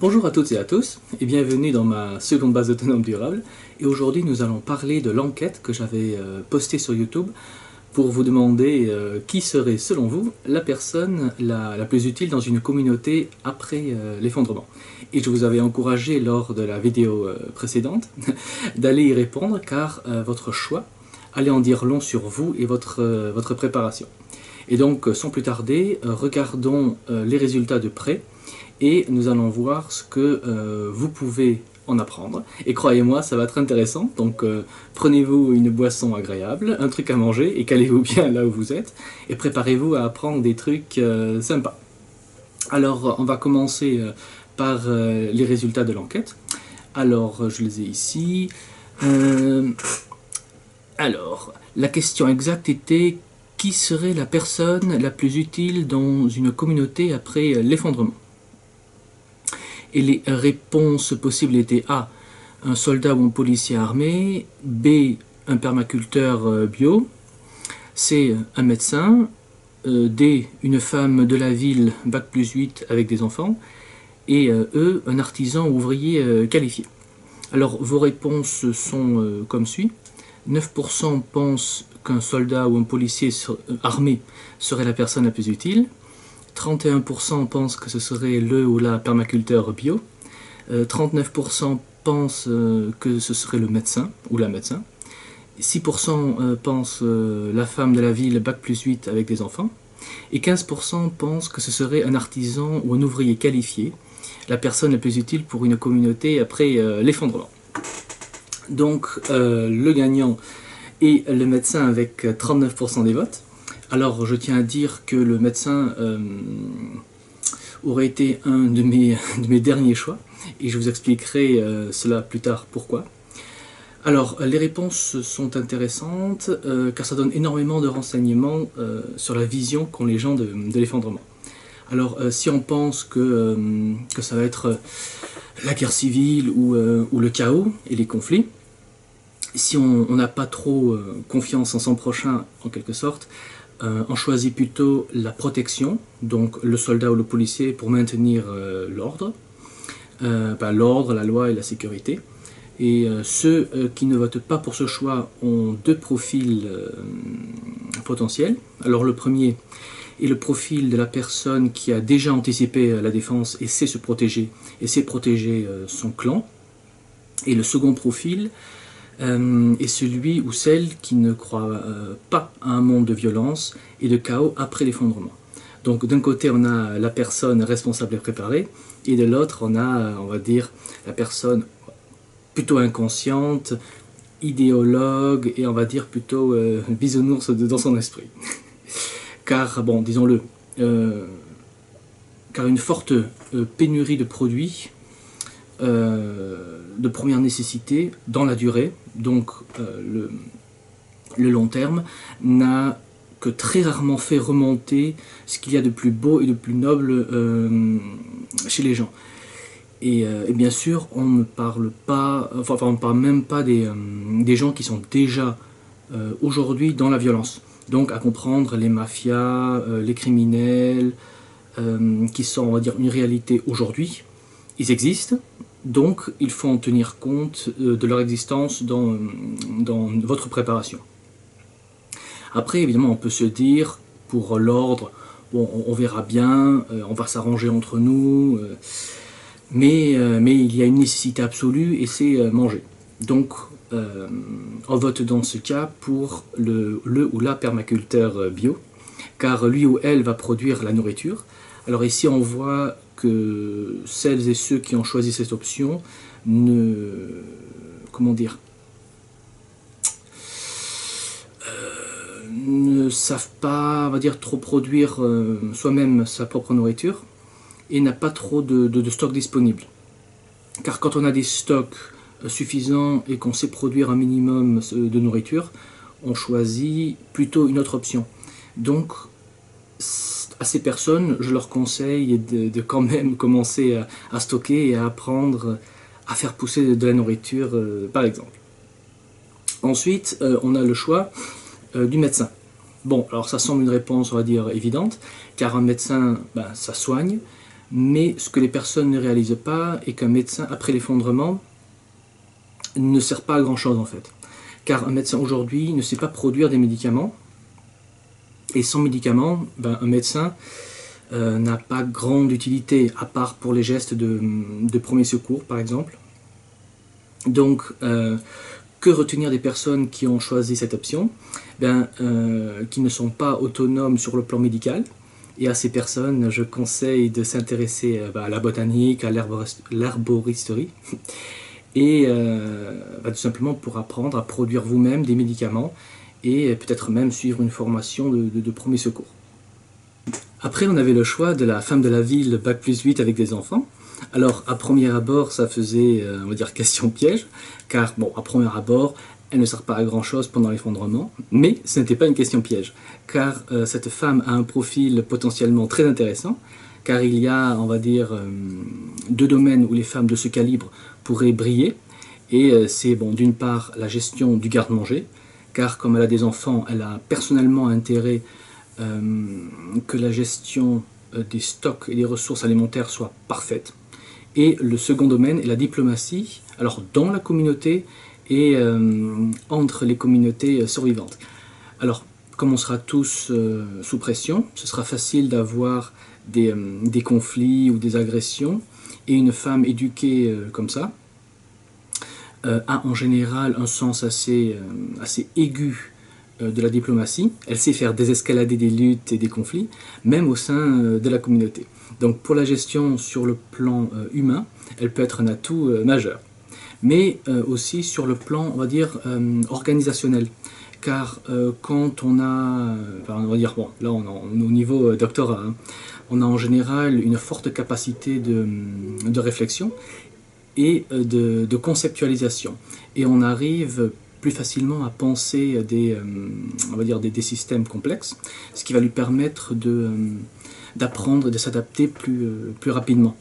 Bonjour à toutes et à tous et bienvenue dans ma seconde base autonome durable. Et aujourd'hui nous allons parler de l'enquête que j'avais postée sur YouTube pour vous demander qui serait selon vous la personne la plus utile dans une communauté après l'effondrement. Et je vous avais encouragé lors de la vidéo précédente d'aller y répondre car votre choix allait en dire long sur vous et votre préparation. Et donc sans plus tarder, regardons les résultats de près. Et nous allons voir ce que vous pouvez en apprendre. Et croyez-moi, ça va être intéressant. Donc prenez-vous une boisson agréable, un truc à manger, et calez-vous bien là où vous êtes. Et préparez-vous à apprendre des trucs sympas. Alors, on va commencer par les résultats de l'enquête. Alors, je les ai ici. Alors, la question exacte était: qui serait la personne la plus utile dans une communauté après l'effondrement? Et les réponses possibles étaient A, un soldat ou un policier armé, B, un permaculteur bio, C, un médecin, D, une femme de la ville, bac+8 avec des enfants, et E, un artisan ou ouvrier qualifié. Alors vos réponses sont comme suit. 9% pensent qu'un soldat ou un policier armé serait la personne la plus utile. 31% pensent que ce serait le ou la permaculteur bio, 39% pensent que ce serait le médecin ou la médecin, 6% pensent la femme de la ville bac+8 avec des enfants, et 15% pensent que ce serait un artisan ou un ouvrier qualifié, la personne la plus utile pour une communauté après l'effondrement. Donc le gagnant est le médecin avec 39% des votes. Alors je tiens à dire que le médecin aurait été un de mes derniers choix, et je vous expliquerai cela plus tard pourquoi. Alors les réponses sont intéressantes car ça donne énormément de renseignements sur la vision qu'ont les gens de l'effondrement. Alors si on pense que ça va être la guerre civile ou le chaos et les conflits, si on n'a pas trop confiance en son prochain en quelque sorte, on choisit plutôt la protection, donc le soldat ou le policier pour maintenir l'ordre, l'ordre, la loi et la sécurité. Et ceux qui ne votent pas pour ce choix ont deux profils potentiels. Alors le premier est le profil de la personne qui a déjà anticipé la défense et sait se protéger, et sait protéger son clan. Et le second profil est celui ou celle qui ne croit pas à un monde de violence et de chaos après l'effondrement. Donc d'un côté on a la personne responsable et préparée, et de l'autre on a, on va dire, la personne plutôt inconsciente, idéologue, et on va dire plutôt bisounours dans son esprit. Car, bon, disons-le, car une forte pénurie de produits de première nécessité dans la durée, donc le long terme, n'a que très rarement fait remonter ce qu'il y a de plus beau et de plus noble chez les gens. Et bien sûr, on ne parle pas, on ne parle même pas des gens qui sont déjà aujourd'hui dans la violence. Donc à comprendre les mafias, les criminels, qui sont, on va dire, une réalité aujourd'hui. Ils existent, donc il faut en tenir compte de leur existence dans votre préparation. Après, évidemment, on peut se dire, pour l'ordre, bon, on verra bien, on va s'arranger entre nous, mais il y a une nécessité absolue, et c'est manger. Donc, on vote dans ce cas pour le ou la permaculteur bio, car lui ou elle va produire la nourriture. Alors ici, on voit que celles et ceux qui ont choisi cette option ne savent pas, on va dire, trop produire soi-même sa propre nourriture, et n'a pas trop de stock disponible. Car quand on a des stocks suffisants et qu'on sait produire un minimum de nourriture, on choisit plutôt une autre option. Donc à ces personnes, je leur conseille de quand même commencer à stocker et à apprendre à faire pousser de la nourriture, par exemple. Ensuite, on a le choix du médecin. Bon, alors ça semble une réponse, on va dire, évidente, car un médecin, ça soigne, Mais ce que les personnes ne réalisent pas est qu'un médecin, après l'effondrement, ne sert pas à grand chose en fait. Car un médecin aujourd'hui ne sait pas produire des médicaments, et sans médicaments, un médecin n'a pas grande utilité, à part pour les gestes de premier secours par exemple. Donc, que retenir des personnes qui ont choisi cette option? Qui ne sont pas autonomes sur le plan médical. Et à ces personnes, je conseille de s'intéresser à la botanique, à l'herboristerie, et tout simplement pour apprendre à produire vous-même des médicaments et peut-être même suivre une formation de premier secours. Après, on avait le choix de la femme de la ville, Bac+8 avec des enfants. Alors, à premier abord, ça faisait, on va dire, question piège, car, bon, à premier abord, elle ne sert pas à grand chose pendant l'effondrement, mais ce n'était pas une question piège, car cette femme a un profil potentiellement très intéressant, car il y a, on va dire, deux domaines où les femmes de ce calibre pourraient briller, et c'est, bon, d'une part, la gestion du garde-manger, car comme elle a des enfants, elle a personnellement intérêt que la gestion des stocks et des ressources alimentaires soit parfaite. Et le second domaine est la diplomatie, alors dans la communauté et entre les communautés survivantes. Alors, comme on sera tous sous pression, ce sera facile d'avoir des conflits ou des agressions, et une femme éduquée comme ça a en général un sens assez aigu de la diplomatie. Elle sait faire désescalader des luttes et des conflits, même au sein de la communauté. Donc pour la gestion sur le plan humain, elle peut être un atout majeur. Mais aussi sur le plan, on va dire, organisationnel. Car quand on a, on va dire, bon, là on est au niveau doctorat, hein, on a en général une forte capacité de réflexion et de conceptualisation. Et on arrive plus facilement à penser on va dire des systèmes complexes, ce qui va lui permettre d'apprendre et de s'adapter plus rapidement.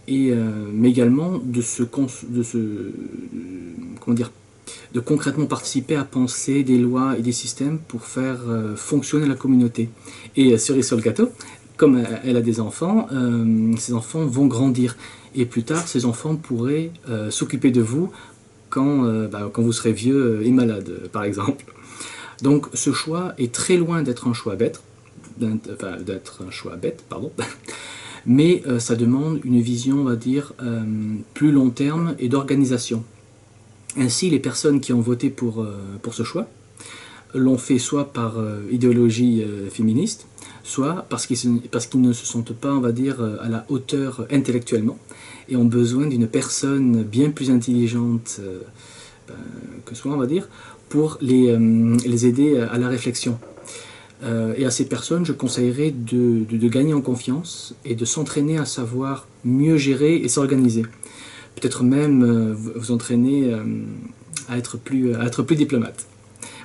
Et, mais également de concrètement participer à penser des lois et des systèmes pour faire fonctionner la communauté. Et cerise sur le gâteau, comme elle a des enfants, ces enfants vont grandir. Et plus tard, ces enfants pourraient s'occuper de vous quand vous serez vieux et malade, par exemple. Donc ce choix est très loin d'être un choix bête, mais ça demande une vision, on va dire, plus long terme et d'organisation. Ainsi, les personnes qui ont voté pour ce choix l'ont fait soit par idéologie féministe, soit parce qu'ils ne se sentent pas, on va dire, à la hauteur intellectuellement, et ont besoin d'une personne bien plus intelligente que soi, on va dire, pour les aider à la réflexion. Et à ces personnes, je conseillerais de gagner en confiance et de s'entraîner à savoir mieux gérer et s'organiser. Peut-être même vous entraîner à être plus diplomate.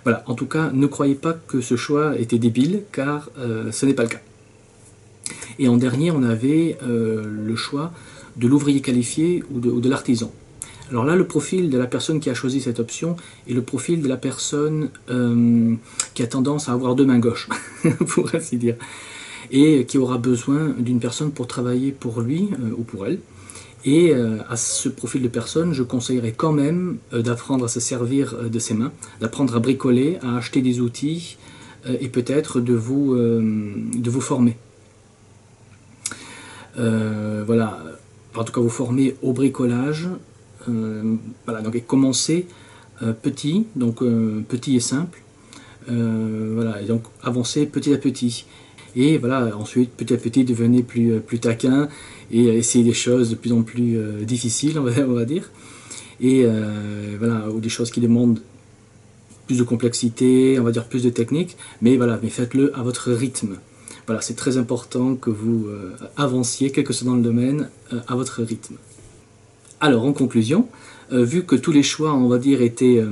Voilà, en tout cas, ne croyez pas que ce choix était débile, car ce n'est pas le cas. Et en dernier, on avait le choix de l'ouvrier qualifié ou de l'artisan. Alors là, le profil de la personne qui a choisi cette option est le profil de la personne qui a tendance à avoir deux mains gauches, pour ainsi dire, et qui aura besoin d'une personne pour travailler pour lui ou pour elle. Et à ce profil de personne, je conseillerais quand même d'apprendre à se servir de ses mains, d'apprendre à bricoler, à acheter des outils et peut-être de vous former. Voilà, en tout cas vous former au bricolage. Voilà, donc et commencer petit, donc petit et simple. Voilà, et donc avancer petit à petit. Et voilà, ensuite, petit à petit, devenez plus taquin et essayer des choses de plus en plus difficiles, on va dire. Et voilà, ou des choses qui demandent plus de complexité, on va dire plus de technique, mais voilà, mais faites-le à votre rythme. Voilà, c'est très important que vous avanciez, quel que soit dans le domaine, à votre rythme. Alors, en conclusion, vu que tous les choix, on va dire, étaient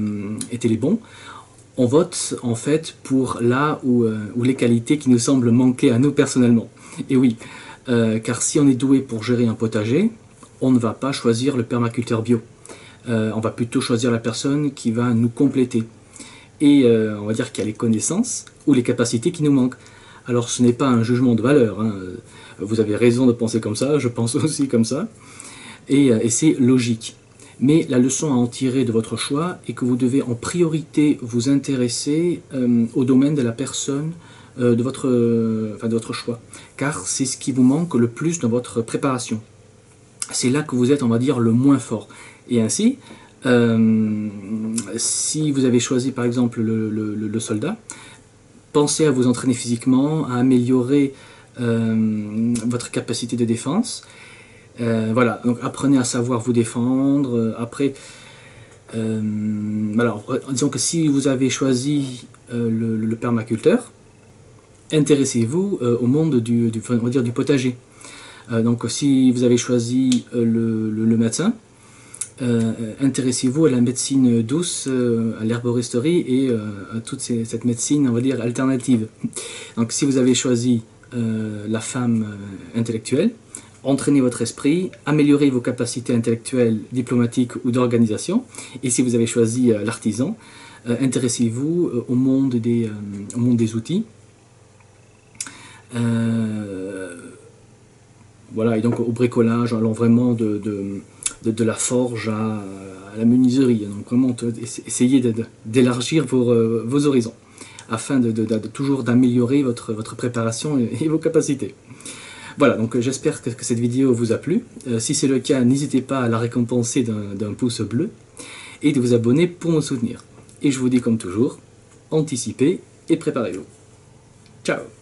les bons, on vote en fait pour là où les qualités qui nous semblent manquer à nous personnellement. Et oui, car si on est doué pour gérer un potager, on ne va pas choisir le permaculteur bio. On va plutôt choisir la personne qui va nous compléter. Et on va dire qu'il y a les connaissances ou les capacités qui nous manquent. Alors ce n'est pas un jugement de valeur, hein. Vous avez raison de penser comme ça, je pense aussi comme ça, et c'est logique. Mais la leçon à en tirer de votre choix est que vous devez en priorité vous intéresser au domaine de la personne de votre choix, car c'est ce qui vous manque le plus dans votre préparation. C'est là que vous êtes, on va dire, le moins fort. Et ainsi, si vous avez choisi par exemple le soldat, pensez à vous entraîner physiquement, à améliorer votre capacité de défense. Voilà, donc apprenez à savoir vous défendre. Après, alors, disons que si vous avez choisi le permaculteur, intéressez-vous au monde on va dire, du potager. Donc si vous avez choisi le médecin, intéressez-vous à la médecine douce, à l'herboristerie et à toute cette médecine, on va dire, alternative. Donc si vous avez choisi la femme intellectuelle, entraînez votre esprit, améliorez vos capacités intellectuelles, diplomatiques ou d'organisation. Et si vous avez choisi l'artisan, intéressez-vous au monde des outils. Voilà, et donc au bricolage, allant vraiment de la forge à la menuiserie. Donc vraiment, essayez d'élargir vos horizons, afin toujours d'améliorer votre préparation et vos capacités. Voilà, donc j'espère que cette vidéo vous a plu. Si c'est le cas, n'hésitez pas à la récompenser d'un pouce bleu et de vous abonner pour me soutenir. Et je vous dis comme toujours, anticipez et préparez-vous. Ciao!